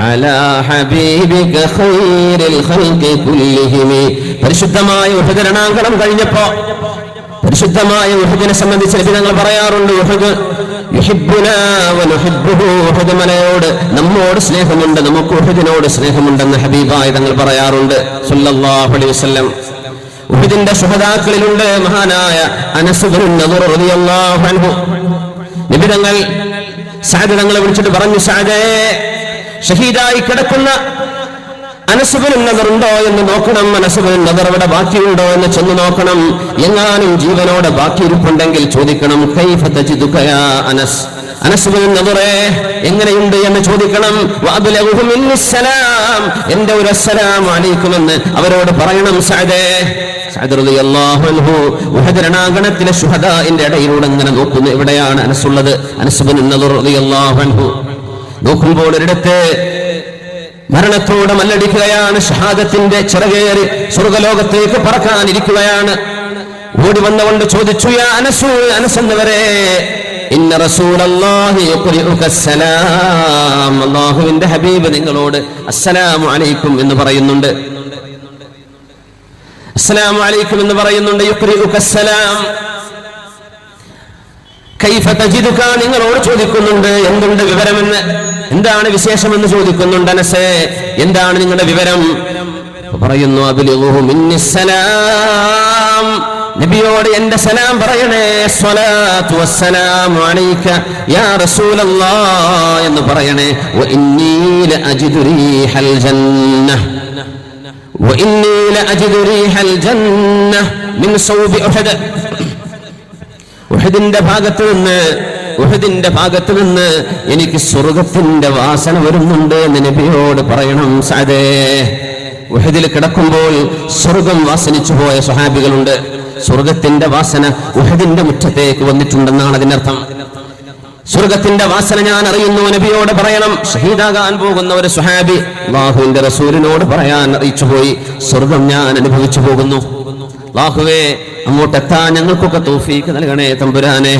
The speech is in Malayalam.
അലാ ഹബീബിക ഖൈറിൽ ഖൽഖി കുല്ലിഹിം. പരിശുദ്ധമായ ഉഹദ് രണാങ്കണം കഴിഞ്ഞപ്പോ പരിശുദ്ധമായ ഉഹദിനെ സംബന്ധിച്ച് നബി തങ്ങൾ പറയാറുണ്ട്, ഉഹദ് യുഹിബ്ബുനാ വനുഹിബ്ബുഹു. ഉഹദ് മലയോട് നമ്മോട് സ്നേഹമുണ്ട്, നമുക്ക് ഉഹദിനോട് സ്നേഹമുണ്ടെന്ന് ഹബീബായി തങ്ങൾ പറയാറുണ്ട് സല്ലല്ലാഹു അലൈഹി വസല്ലം. ഉഹദിന്റെ ശുഹദാക്കളിലുണ്ട് മഹാനായ അനസ് ഇബ്നു നദർ റളിയല്ലാഹു അൻഹു. നബി തങ്ങൾ സഅദ് തങ്ങളെ വിളിച്ചിട്ട് പറഞ്ഞു, സഅദേ, ഷഹീദായി കിടക്കുന്ന അനസ് ഇബ്നു നദർ ഉണ്ടോ എന്ന് നോക്കണം. അനസ് ഇബ്നു നദർ അവിടെ ബാക്കിയുണ്ടോ എന്ന് ചെന്ന് നോക്കണം. എങ്ങാനും ജീവനോടെ ബാക്കിയിരിപ്പുണ്ടെങ്കിൽ ചോദിക്കണം, കൈഫ തജിദുക യാ അനസ്, അനസ് ഇബ്നു നദറേ എങ്ങനെയുണ്ട് എന്ന് ചോദിക്കണം. വഅബ്ലഗുഹു മിന്നസ്സലാം, എന്റെ ഒരു അസ്സലാമു അലൈക്കും എന്ന് അവരോട് പറയണം. സഅദേ, സഅദ് റളിയല്ലാഹു അൻഹു ഉഹദ് രണാങ്കണത്തിലെ ശുഹദാഇന്റെ ഇടയിലൂടെ ഇങ്ങനെ നോക്കുന്നു, എവിടെയാണ് അനസുള്ളത്. അനസ് ഇബ്നു നദർ റളിയല്ലാഹു അൻഹു നോക്കുമ്പോൾ ഒരിടത്ത് മരണത്തോടെ മല്ലടിക്കുകയാണ്. ഷഹാദത്തിന്റെ ചിറകേറി സ്വർഗലോകത്തേക്ക് പറക്കാനിരിക്കുകയാണ്. ഓടി വന്നുകൊണ്ട് ചോദിച്ചു, യാ അനസു, അനസ് എന്നവരെ, ഇന്ന റസൂലല്ലാഹി യുഖ്രിഉക അസ്സലാം, അല്ലാഹുവിന്റെ ഹബീബ് നിങ്ങളോട് അസ്സലാമു അലൈക്കും എന്ന് പറയുന്നുണ്ട്. അസ്സലാമു അലൈക്കും എന്ന് പറയുന്നുണ്ട്. യുഖ്രിഉക അസ്സലാം കൈഫ തജിദുക, നിങ്ങളോട് ചോദിക്കുന്നുണ്ട് എന്തുണ്ട് വിവരമെന്ന്, എന്താണ് വിശേഷമെന്ന് ചോദിക്കുന്നുണ്ട്. അനസേ, എന്താണ് നിങ്ങളുടെ വിവരം? പറയുന്നു, അബ്ലിഗുഹു മിന്നസ്സലാം, നബിയോട് എന്റെ സലാം പറയണേ. സ്വലാത്തു വസ്സലാമു അലൈക യാ റസൂലല്ലാഹ് എന്ന് പറയണേ. വഇന്നീ ലഅജിദു റീഹൽ ജന്നഹ്, വഇന്നീ ലഅജിദു റീഹൽ ജന്നഹ് മിൻ സൗബി ഉഹദ്. ഉഹദിന്റെ ഭാഗത്ത് നിന്ന് എനിക്ക് സ്വർഗത്തിന്റെ വാസന വരുന്നുണ്ട് എന്ന് നബിയോട് പറയണം. സഅദേ, ഉഹദിൽ കിടക്കുമ്പോൾ സ്വർഗം വാസനിച്ചു പോയ സ്വഹാബികളുണ്ട്. സ്വർഗത്തിന്റെ വാസന ഉഹദിന്റെ മുറ്റത്തേക്ക് വന്നിട്ടുണ്ടെന്നാണ് അതിനർത്ഥം. സ്വർഗത്തിന്റെ വാസന ഞാൻ അറിയുന്നു, നബിയോട് പറയണം. ഷഹീദാകാൻ പോകുന്ന ഒരു സ്വഹാബി അല്ലാഹുവിന്റെ റസൂലിനോട് പറയാൻ അറിയിച്ചു പോയി, സ്വർഗം ഞാൻ അനുഭവിച്ചു പോകുന്നു. അല്ലാഹുവേ, അങ്ങോട്ടെത്താൻ ഞങ്ങൾക്കൊക്കെ തൗഫീഖ് നൽകണേ തമ്പുരാനെ.